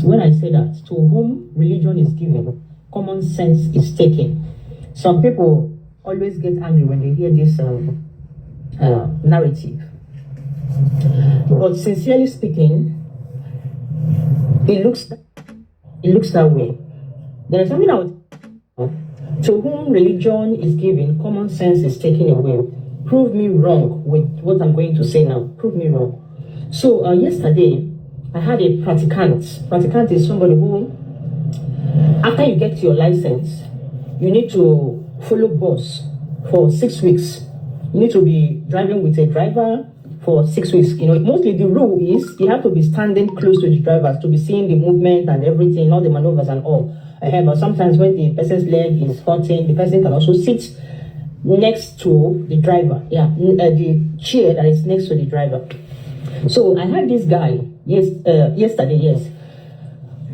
When I say that, to whom religion is given, common sense is taken. Some people always get angry when they hear this narrative. But sincerely speaking, it looks that way. There is something I would to whom religion is given, common sense is taken away. Prove me wrong with what I'm going to say now. Prove me wrong. So yesterday, I had a practicant. Practicant is somebody who, after you get your license, you need to follow bus for 6 weeks. You need to be driving with a driver for 6 weeks. Mostly the rule is you have to be standing close to the drivers to be seeing the movement and everything, all the maneuvers and all. But sometimes when the person's leg is hurting, the person can also sit next to the driver. The chair that is next to the driver. So I had this guy yesterday, yes.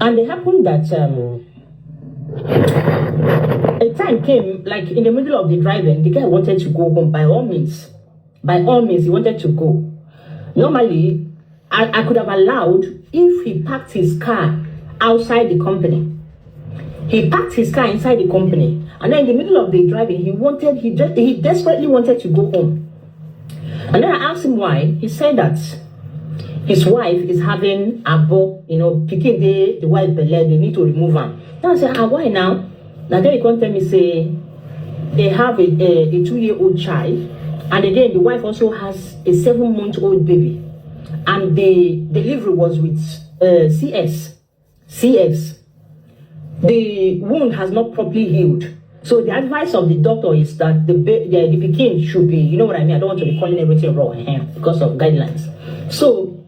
And it happened that a time came, like in the middle of the driving, the guy wanted to go home by all means. By all means, he wanted to go. Normally, I could have allowed if he parked his car outside the company. He parked his car inside the company. And then in the middle of the driving, he desperately wanted to go home. And then I asked him why. He said that his wife is having a ball, picking the wife belly, they need to remove her. Then I said, why now? Now then he come tell me, say, they have a 2-year-old child. And again, the wife also has a 7-month-old baby. And the delivery was with CS. The wound has not properly healed. So the advice of the doctor is that the pekin should be, you know what I mean? I don't want to be calling everything raw because of guidelines. So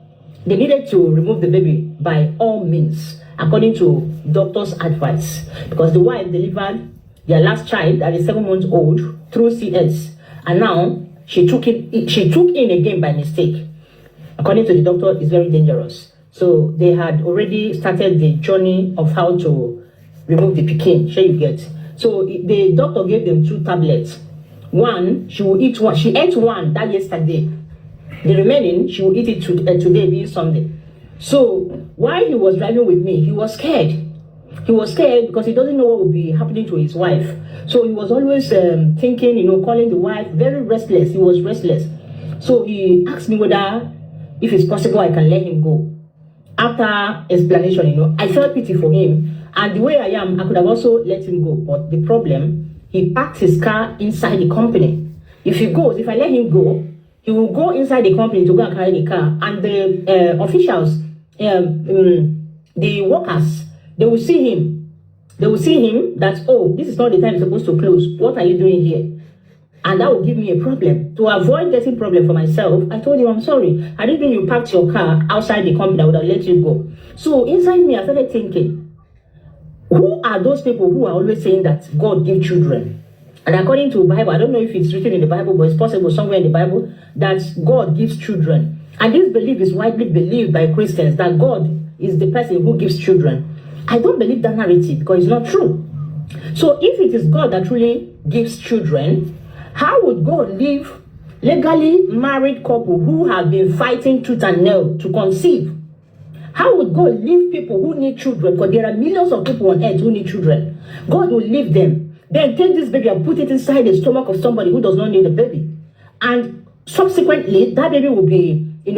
they needed to remove the baby by all means, according to doctor's advice. Because the wife delivered their last child that is 7 months old through CS. And now she took in again by mistake. According to the doctor, it's very dangerous. So they had already started the journey of how to remove the pekin. Sure you get. So the doctor gave them 2 tablets. One, she will eat one. She ate one that yesterday. The remaining, she will eat it today, being Sunday. So while he was driving with me, he was scared. He was scared because he doesn't know what will be happening to his wife. So he was always thinking, calling the wife, very restless. He was restless. So he asked me whether, if it's possible, I can let him go. After explanation, I felt pity for him. And the way I am, I could have also let him go. But the problem, he parked his car inside the company. If I let him go, he will go inside the company to go and carry the car. And the officials, the workers, they will see him. They will see him that, oh, this is not the time you're supposed to close. What are you doing here? And that will give me a problem. To avoid getting problem for myself, I told him, I'm sorry. I didn't think you parked your car outside the company. I would have let you go. So inside me, I started thinking, who are those people who are always saying that God gives children? And according to the Bible, I don't know if it's written in the Bible, but it's possible somewhere in the Bible that God gives children. And this belief is widely believed by Christians that God is the person who gives children. I don't believe that narrative because it's not true. So if it is God that truly gives children, how would God leave legally married couple who have been fighting tooth and nail to conceive? How would God leave people who need children? Because there are millions of people on earth who need children. God will leave them. Then take this baby and put it inside the stomach of somebody who does not need a baby. And subsequently, that baby will be, they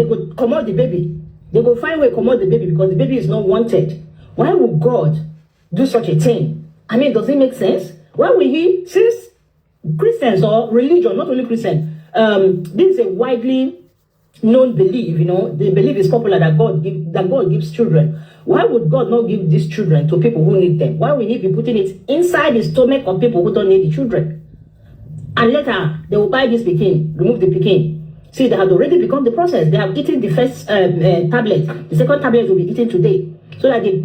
could come out the baby. They will find a way to come out the baby because the baby is not wanted. Why would God do such a thing? I mean, does it make sense? Why will he, since Christians or religion, not only Christian, this is a widely known belief, the belief is popular that God gives children. Why would God not give these children to people who need them? Why would he be putting it inside the stomach of people who don't need the children? And later, they will buy this pekin, remove the pekin. See, they have already begun the process. They have eaten the first tablet. The second tablet will be eaten today. So that the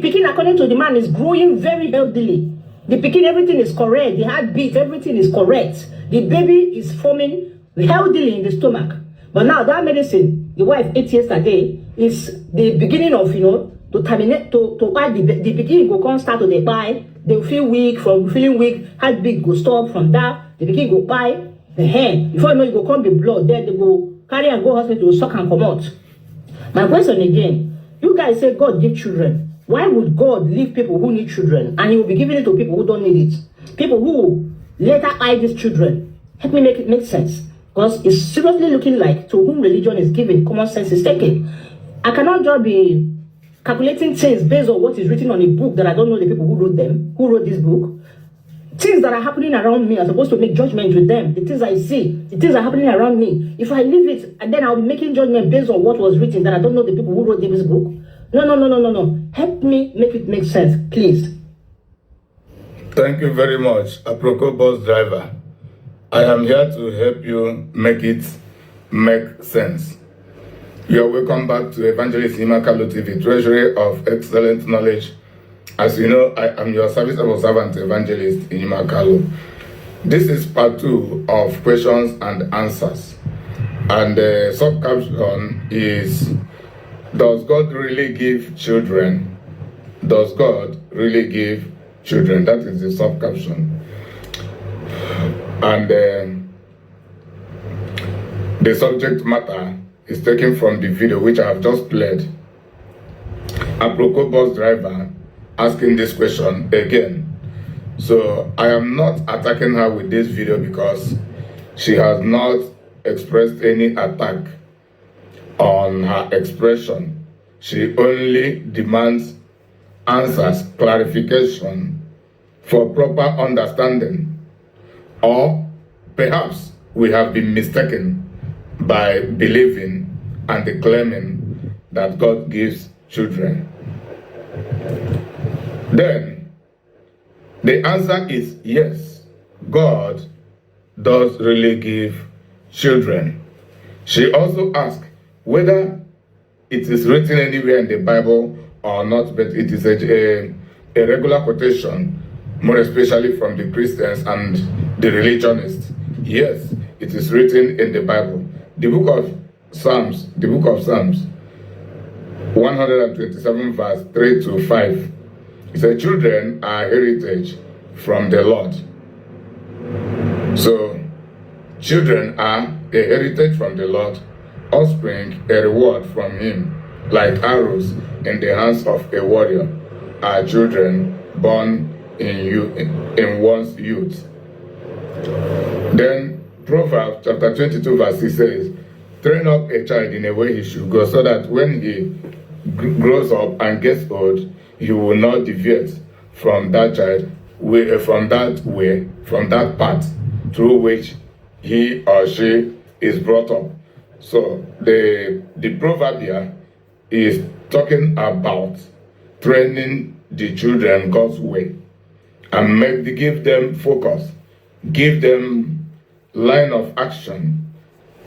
pekin, according to the man, is growing very healthily. The pekin, everything is correct. The heartbeat, everything is correct. The baby is forming healthily in the stomach. But now that medicine the wife ate yesterday is the beginning of, to terminate, to buy the beginning go come start to the buy. They feel weak. From feeling weak, heartbeat go stop. From that, the beginning go buy the hand. Before you know, it go come the blood. Then they go carry and go hospital, suck and come out. My question again, you guys say God give children. Why would God leave people who need children and he will be giving it to people who don't need it? People who later hide these children. Help me make it make sense. Because it's seriously looking like to whom religion is given, common sense is taken. I cannot just be calculating things based on what is written on a book that I don't know the people who wrote them, who wrote this book. Things that are happening around me, I'm supposed to make judgment with them. The things I see, the things that are happening around me. If I leave it, and then I'll be making judgment based on what was written that I don't know the people who wrote this book. No. Help me make it make sense, please. Thank you very much, Aproko Bus Driver. I am here to help you make it make sense. You are welcome back to Evangelist Imakalo TV, Treasury of Excellent Knowledge. As you know, I am your service of servant evangelist in Imakalo. This is part 2 of questions and answers. And the sub-caption is, does God really give children? Does God really give children? That is the sub-caption. And the subject matter is taken from the video which I have just played. Aproko Bus Driver asking this question again. So I am not attacking her with this video because she has not expressed any attack on her expression. She only demands answers, clarification for proper understanding. Or perhaps we have been mistaken by believing and claiming that God gives children. Then, the answer is yes, God does really give children. She also asked whether it is written anywhere in the Bible or not, but it is a regular quotation, more especially from the Christians and the religionists. Yes, it is written in the Bible. The book of Psalms, 127 verse 3 to 5. It says, children are heritage from the Lord. So, children are a heritage from the Lord, offspring a reward from him, like arrows in the hands of a warrior, are children born in one's youth. Then, Proverbs chapter 22 verse 6 says, train up a child in a way he should go, so that when he grows up and gets old, he will not deviate from that child, from that path through which he or she is brought up. So the proverb here is talking about training the children God's way and give them focus, give them line of action,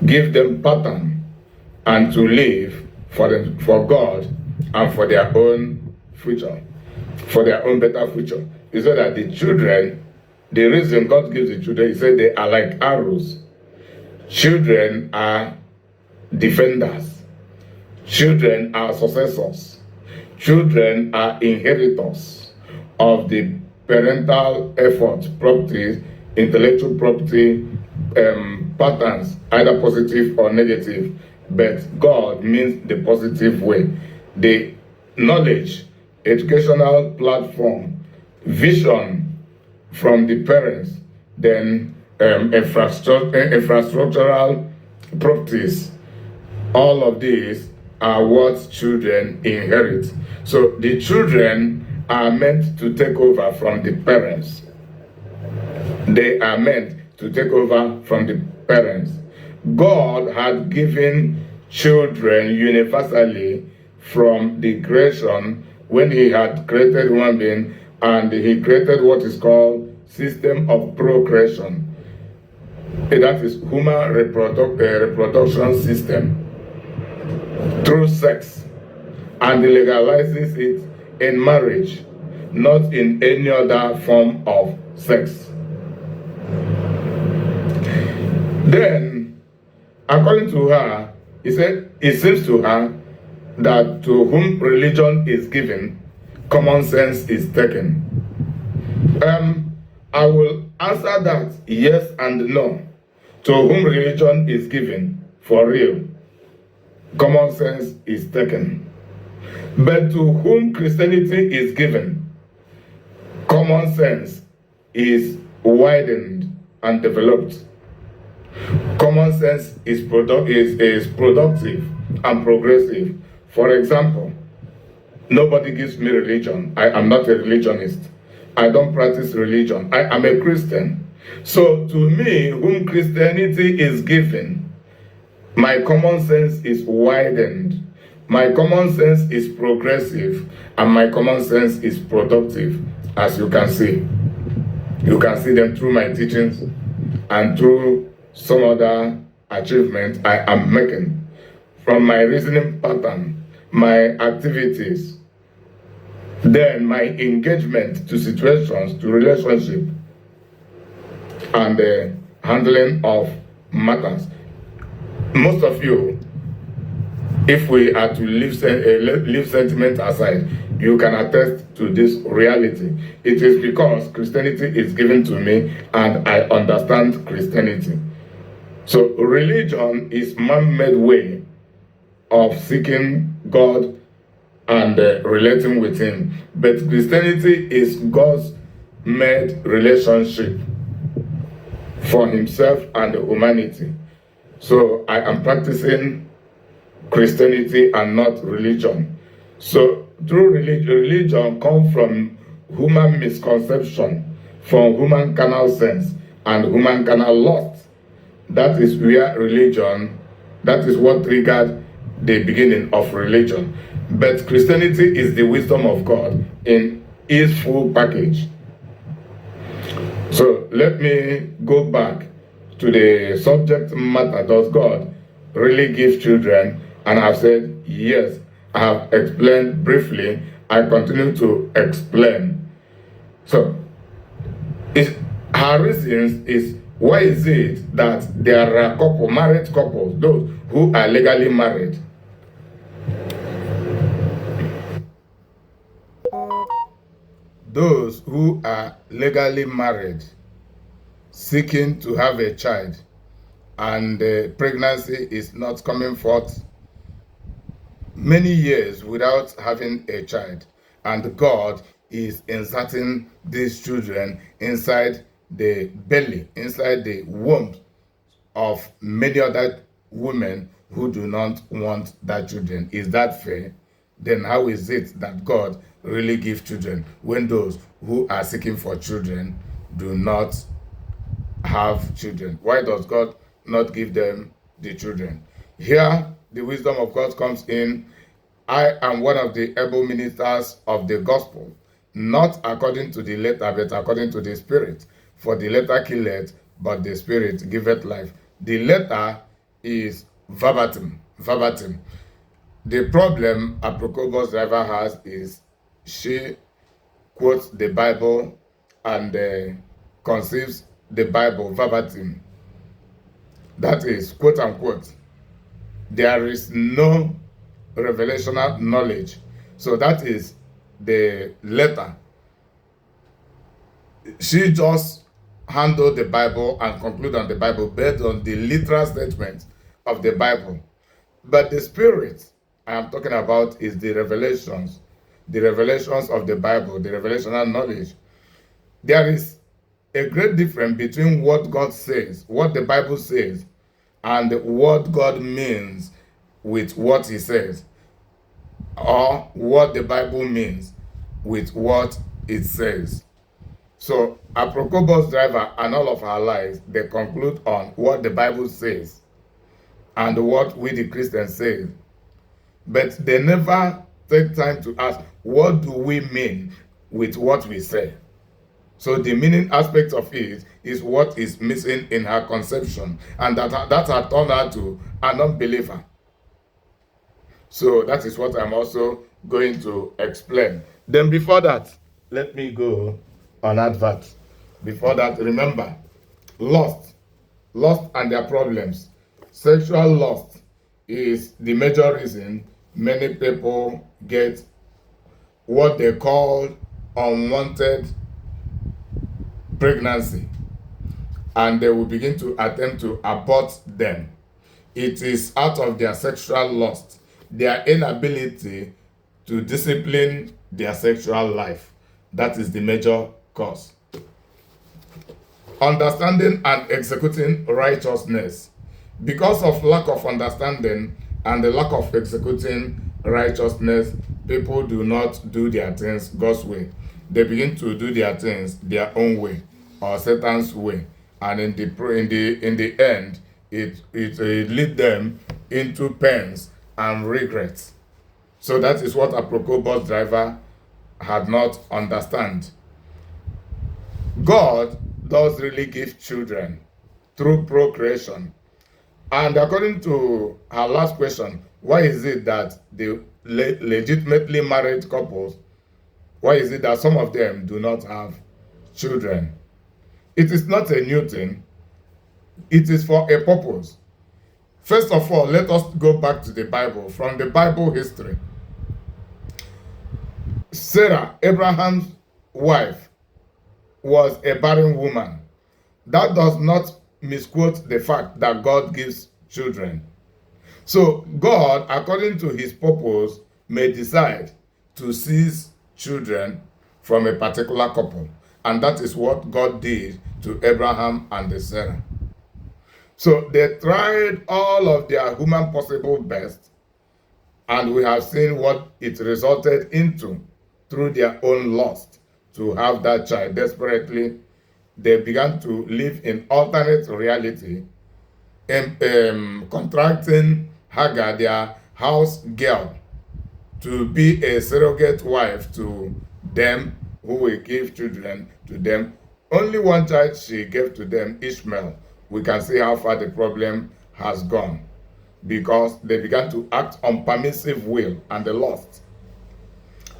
give them pattern, and to live for God and for their own future, for their own better future. He said that the children, the reason God gives the children, he said they are like arrows. Children are defenders. Children are successors. Children are inheritors of the parental effort, property, intellectual property, patterns, either positive or negative. But God means the positive way. The knowledge, educational platform, vision from the parents, then infrastructural properties. All of these are what children inherit. So the children are meant to take over from the parents. They are meant to take over from the parents. God had given children universally from the creation when he had created human being, and he created what is called system of procreation. That is human reproduction system through sex, and he legalizes it in marriage, not in any other form of sex. Then, according to her, he said, it seems to her that to whom religion is given, common sense is taken. I will answer that yes and no. To whom religion is given, for real, common sense is taken. But to whom Christianity is given, common sense is widened and developed. Common sense is productive and progressive. For example, nobody gives me religion. I am not a religionist. I don't practice religion. I am a Christian. So to me, whom Christianity is given, my common sense is widened. My common sense is progressive, and my common sense is productive, as you can see. You can see them through my teachings and through some other achievements I am making from my reasoning pattern, my activities, then my engagement to situations, to relationship, and the handling of matters. Most of you, if we are to leave sentiment aside, you can attest to this reality. It is because Christianity is given to me and I understand Christianity. So religion is man-made way of seeking God and relating with Him. But Christianity is God's made relationship for Himself and humanity. So I am practicing Christianity and not religion. So true religion comes from human misconception, from human carnal sense and human carnal lust. That is where religion, that is what triggered the beginning of religion. But Christianity is the wisdom of God in its full package. So let me go back to the subject matter. Does God really give children? And I've said yes. I have explained briefly. I continue to explain. So her reasons is, why is it that there are married couples, those who are legally married, those who are legally married, seeking to have a child, and the pregnancy is not coming forth many years without having a child, and God is inserting these children inside the belly, inside the womb of many other women who do not want that children. Is that fair? Then how is it that God really gives children when those who are seeking for children do not have children? Why does God not give them the children? Here, the wisdom of God comes in. I am one of the able ministers of the gospel, not according to the letter, but according to the spirit. For the letter killeth, but the spirit giveth life. The letter is verbatim. The problem Aprokobos driver has is she quotes the Bible and conceives the Bible verbatim. That is, quote unquote, there is no revelational knowledge. So that is the letter. She just handled the Bible and conclude on the Bible based on the literal statement of the Bible. But the spirit I am talking about is the revelations of the Bible, the revelational knowledge. There is a great difference between what God says, what the Bible says, and what God means with what He says, or what the Bible means with what it says. So Aprokobos driver and all of her lives, they conclude on what the Bible says and what we the Christians say. But they never take time to ask, what do we mean with what we say? So the meaning aspect of it is what is missing in her conception, and that had turned her to an unbeliever. So that is what I'm also going to explain. Then before that, let me go on advert. Before that, remember, lust and their problems. Sexual lust is the major reason many people get what they call unwanted pregnancy, and they will begin to attempt to abort them. It is out of their sexual lust, their inability to discipline their sexual life. That is the major cause. Understanding and executing righteousness. Because of lack of understanding and the lack of executing righteousness, people do not do their things God's way. They begin to do their things their own way or Satan's way, and in the end, it lead them into pains and regrets. So that is what a Aproko bus driver had not understand. God does really give children through procreation. And according to her last question, why is it that the legitimately married couples, why is it that some of them do not have children? It is not a new thing. It is for a purpose. First of all, let us go back to the Bible. From the Bible history, Sarah, Abraham's wife, was a barren woman. That does not misquote the fact that God gives children. So God, according to his purpose, may decide to seize children from a particular couple. And that is what God did to Abraham and Sarah. So they tried all of their human possible best, and we have seen what it resulted into through their own lust to have that child. Desperately, they began to live in alternate reality, contracting Hagar, their house girl, to be a surrogate wife to them, who will give children to them. Only one child she gave to them, Ishmael. We can see how far the problem has gone, because they began to act on permissive will and the lust.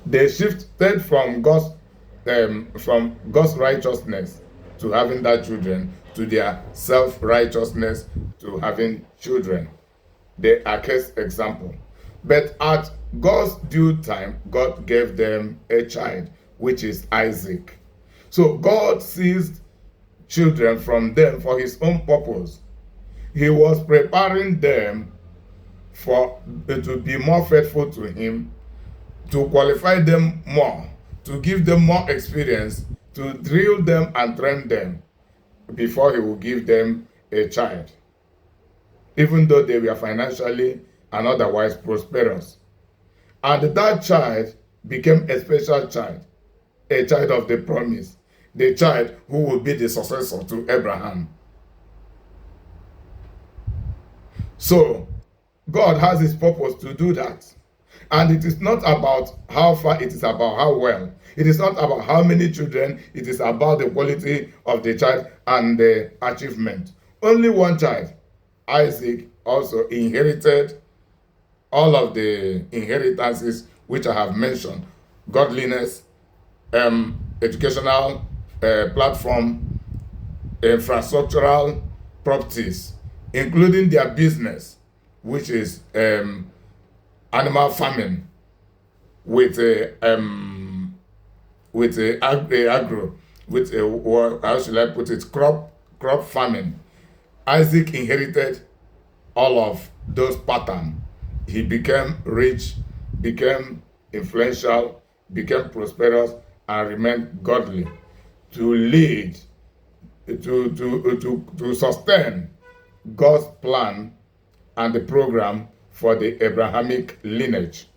They shifted from God's righteousness to having that children to their self-righteousness to having children. They are case example. But at God's due time, God gave them a child, which is Isaac. So God seized children from them for his own purpose. He was preparing them to be more faithful to him, to qualify them more, to give them more experience, to drill them and train them before he will give them a child, even though they were financially and otherwise prosperous. And that child became a special child, a child of the promise, the child who will be the successor to Abraham. So God has his purpose to do that. And it is not about how far, it is about how well. It is not about how many children, it is about the quality of the child and the achievement. Only one child, Isaac, also inherited all of the inheritances which I have mentioned: godliness, educational platform, infrastructural properties, including their business, which is animal farming, with how should I put it, crop farming. Isaac inherited all of those patterns. He became rich, became influential, became prosperous, and remained godly to lead, to sustain God's plan and the program for the Abrahamic lineage.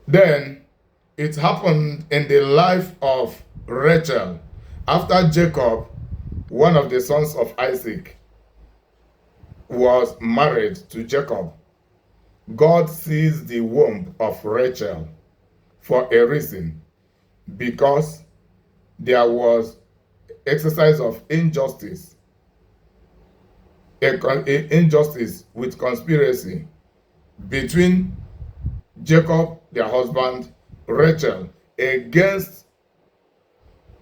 Then it happened in the life of Rachel. After Jacob, one of the sons of Isaac, was married to Jacob, God seized the womb of Rachel for a reason, because there was exercise of injustice, injustice with conspiracy between Jacob, their husband, Rachel, against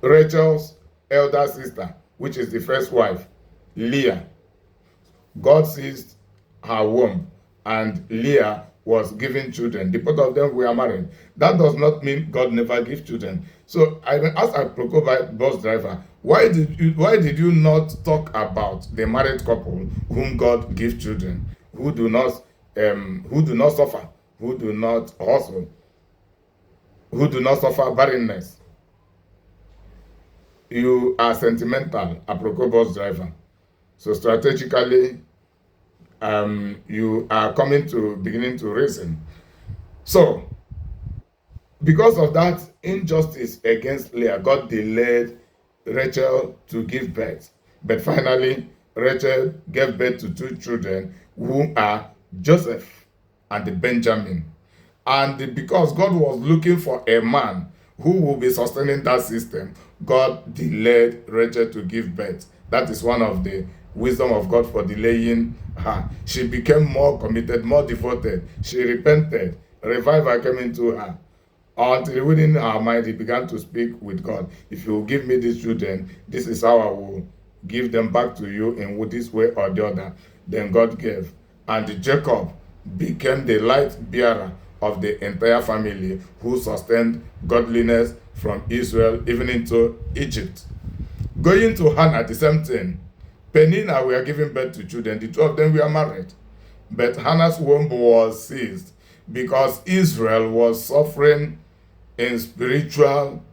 Rachel's elder sister, which is the first wife, Leah. God seized her womb, and Leah was given children. The both of them were married. That does not mean God never gives children. So I asked a Aproko bus driver, Why did you not talk about the married couple whom God gives children, who do not suffer, who do not hustle, who do not suffer barrenness? You are sentimental, a bus driver. So strategically, you are beginning to reason. So, because of that injustice against Leah, God delayed Rachel to give birth. But finally, Rachel gave birth to two children who are Joseph and Benjamin. And because God was looking for a man who will be sustaining that system, God delayed Rachel to give birth. That is one of the wisdom of God for delaying her. She became more committed, more devoted. She repented. Revival came into her. Until within her mind, he began to speak with God. If you will give me these children, this is how I will give them back to you in this way or the other. Then God gave. And Jacob became the light bearer of the entire family who sustained godliness from Israel even into Egypt. Going to Hannah, the same thing. Peninnah were giving birth to children. The two of them were married. But Hannah's womb was seized because Israel was suffering in spiritual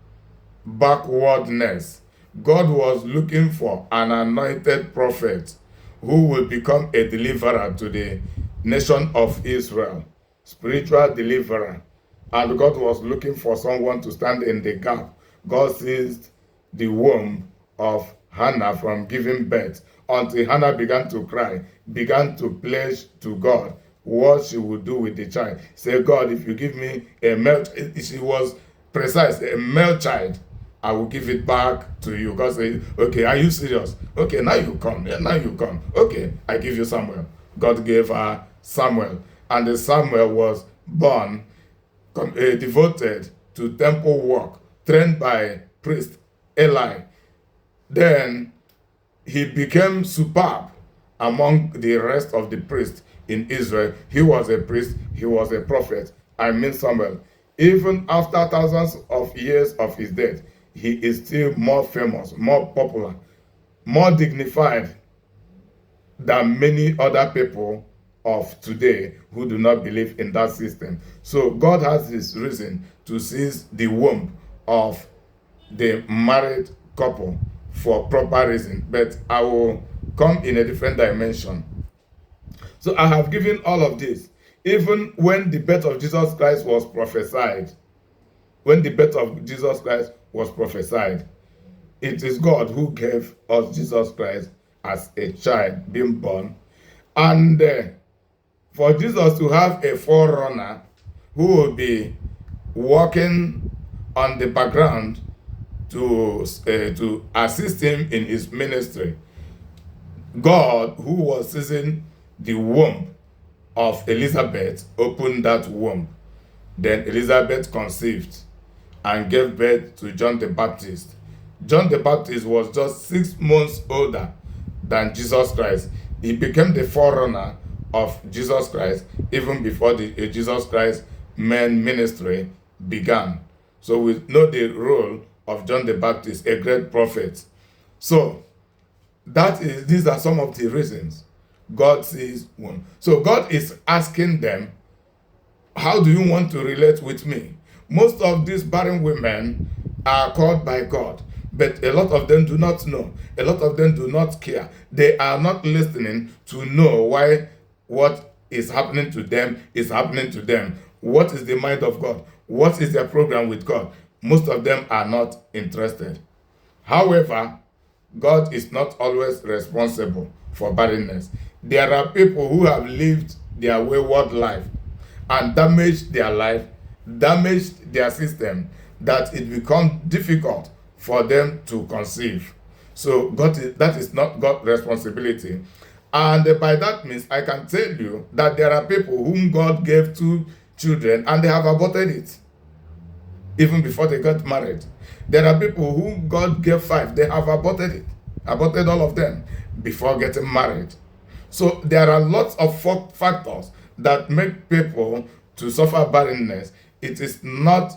backwardness. God was looking for an anointed prophet who will become a deliverer to the nation of Israel. Spiritual deliverer. And God was looking for someone to stand in the gap. God seized the womb of Hannah from giving birth until Hannah began to cry, began to pledge to God what she would do with the child. Say, God, if you give me a male, she was precise, a male child, I will give it back to you. God said, okay, are you serious? Okay, now you come. Now you come. Okay, I give you Samuel. God gave her Samuel. And the Samuel was born, devoted to temple work, trained by priest Eli. Then he became superb among the rest of the priests in Israel. He was a priest, he was a prophet. I mean Samuel. Even after thousands of years of his death, he is still more famous, more popular, more dignified than many other people of today who do not believe in that system. So God has this reason to seize the womb of the married couple for proper reason. But I will come in a different dimension. So I have given all of this. Even when the birth of Jesus Christ was prophesied, it is God who gave us Jesus Christ as a child being born. And for Jesus to have a forerunner who will be working on the background to assist him in his ministry, God, who was seizing the womb of Elizabeth, opened that womb. Then Elizabeth conceived and gave birth to John the Baptist. John the Baptist was just 6 months older than Jesus Christ. He became the forerunner of Jesus Christ even before the Jesus Christ main ministry began. So we know the role of John the Baptist, a great prophet. So these are some of the reasons God sees womb. So God is asking them, how do you want to relate with me? Most of these barren women are called by God, but a lot of them do not know. A lot of them do not care. They are not listening to know why what is happening to them is happening to them. What is the mind of God? What is their program with God? Most of them are not interested. However, God is not always responsible for barrenness. There are people who have lived their wayward life and damaged their life, damaged their system, that it becomes difficult for them to conceive. So that is not God's responsibility. And by that means, I can tell you that there are people whom God gave 2 children and they have aborted it, even before they got married. There are people whom God gave 5, they have aborted it, aborted all of them before getting married. So there are lots of factors that make people to suffer barrenness. It is not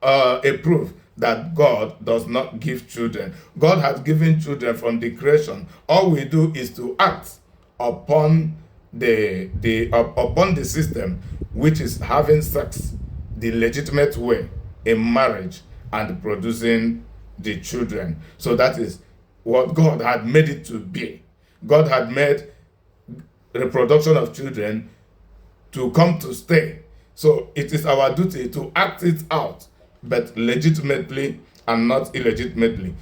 a proof that God does not give children. God has given children from the creation. All we do is to act upon upon the system, which is having sex the legitimate way in marriage and producing the children. So that is what God had made it to be. God had made reproduction of children to come to stay. So it is our duty to act it out, but legitimately and not illegitimately.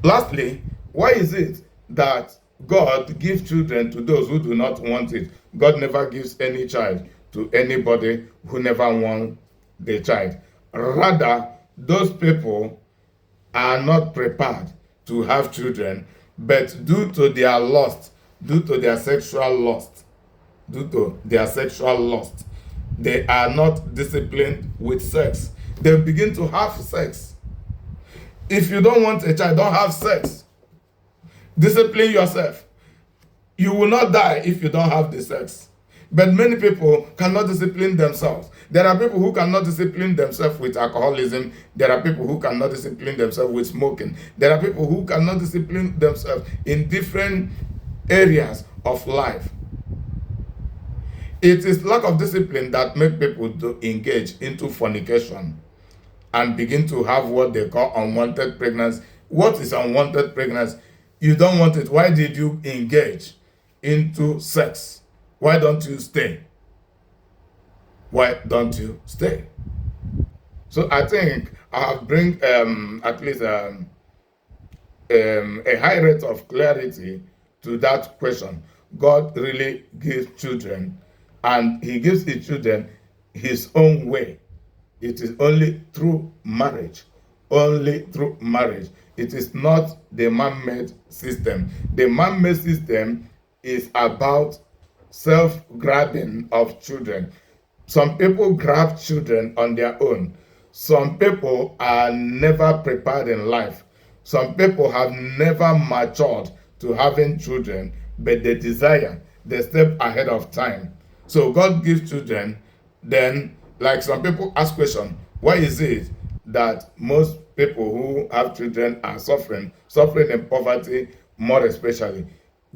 Lastly, why is it that God gives children to those who do not want it? God never gives any child to anybody who never wants the child. Rather, those people are not prepared to have children, but due to their lust, due to their sexual lust, they are not disciplined with sex. They begin to have sex. If you don't want a child, don't have sex. Discipline yourself. You will not die if you don't have the sex. But many people cannot discipline themselves. There are people who cannot discipline themselves with alcoholism. There are people who cannot discipline themselves with smoking. There are people who cannot discipline themselves in different areas of life. It is lack of discipline that make people to engage into fornication and begin to have what they call unwanted pregnancy. What is unwanted pregnancy? You don't want it. Why did you engage into sex? Why don't you stay? Why don't you stay? So I think I have bring at least a high rate of clarity to that question. God really gives children, and he gives the children his own way. It is only through marriage. Only through marriage. It is not the man-made system. The man-made system is about self-grabbing of children. Some people grab children on their own. Some people are never prepared in life. Some people have never matured to having children, but they desire, they step ahead of time. So God gives children, then like some people ask question, why is it that most people who have children are suffering in poverty more especially?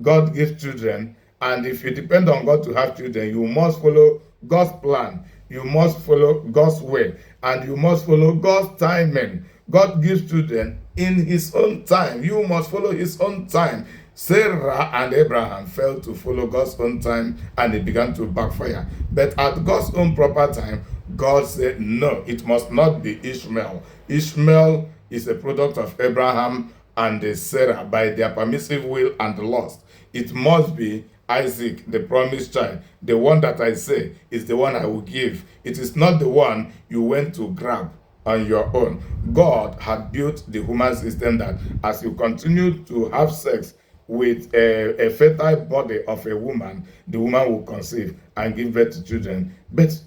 God gives children, and if you depend on God to have children, you must follow God's plan. You must follow God's way, and you must follow God's timing. God gives children in his own time. You must follow his own time. Sarah and Abraham failed to follow God's own time, and it began to backfire. But at God's own proper time, God said, no, it must not be Ishmael. Ishmael is a product of Abraham and Sarah by their permissive will and lust. It must be Isaac, the promised child. The one that I say is the one I will give. It is not the one you went to grab on your own. God had built the human system that as you continue to have sex with a fertile body of a woman, the woman will conceive and give birth to children. But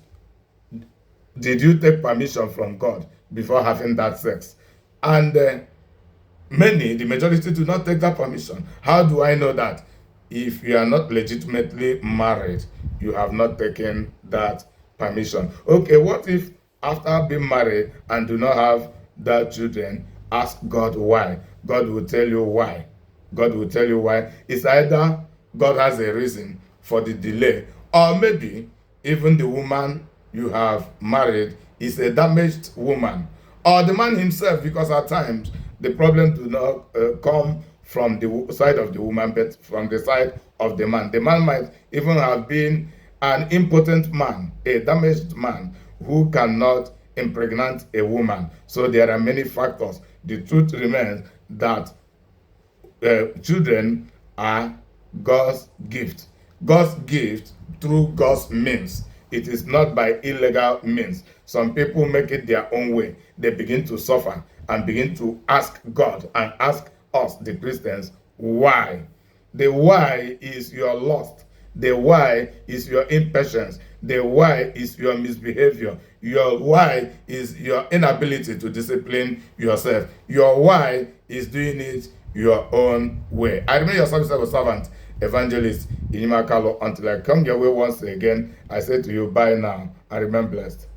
did you take permission from God before having that sex? And the majority do not take that permission. How do I know that? If you are not legitimately married, you have not taken that permission. Okay, what if after being married and do not have that children, ask God why? God will tell you why. God will tell you why. It's either God has a reason for the delay, or maybe even the woman you have married is a damaged woman, or the man himself, because at times the problem do not come from the side of the woman, but from the side of the man. The man might even have been an impotent man, a damaged man who cannot impregnate a woman. So there are many factors. The truth remains that children are God's gift. God's gift through God's means. It is not by illegal means. Some people make it their own way. They begin to suffer and begin to ask God and ask us, the Christians, why? The why is your lust. The why is your impatience. The why is your misbehavior. Your why is your inability to discipline yourself. Your why is doing it your own way. I remain your serviceable servant, Evangelist Inyima Kalu. Until I come your way once again, I say to you, bye now and remain blessed.